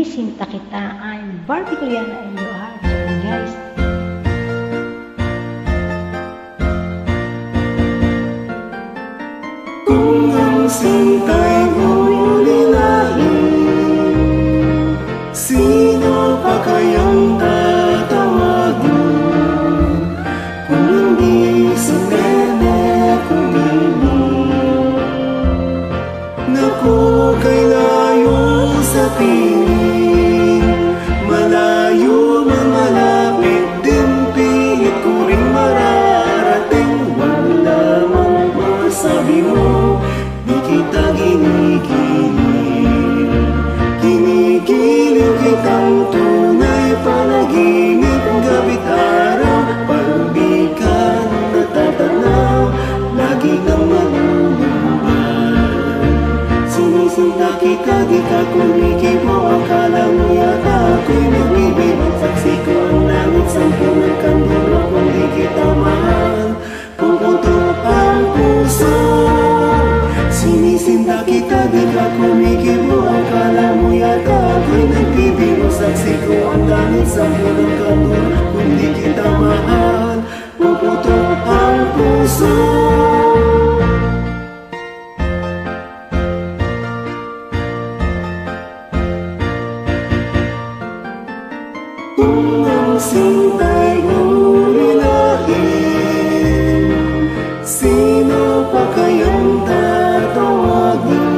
Sinisinta kita. I'm Barbie Kuliana in your heart. So guys, kung ang sintay mo lilalim, sino pa kayang tatawagin? Kung hindi si Nene Kumili. Naku, kay layo sa piling, malayo man malapit din, pilit ko rin mararating. Wala mang masabi mo, di kita ginigiling. Ginigiling kitang tunay, panaginip, gabi't araw, pagbigan natatanaw, lagi kang maluluhan. Sinisinta kita, di ka kumikibo, akala mo yata ako'y nagbibigay. Saksi ko ang langit, sampu ng kandila, kung di kita mahal, puputok ang puso. Sinisinta kita, di ka kumikibo, akala mo yata ako'y nagbibiro. Saksi ko ang langit, sampu ng kandila, kung di kita mahal, puputok ang puso. Kung ang sintay mo lilalim, sino pa kayang tatawagin?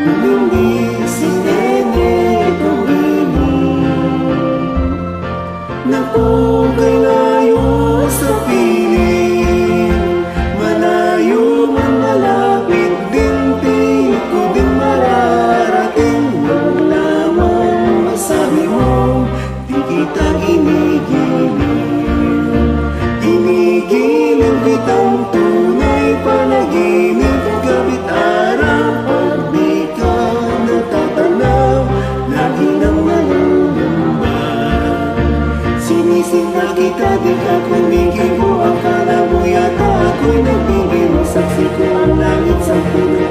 Kung hindi si Nene Kumili. Naku, kay layo sa piling, malayo man malapit din, pilit ko din mararating. Wala mang masabi mo, di kita ginigiling. Ginigiling kitang tunay, panaginip, gabi't araw, pag di ka natatanaw, lagi nang malulumbay. Sinisinta kita, di ka kumikibo, akala mo yata ako'y nagbibiro. Saksi ko ang langit, sampu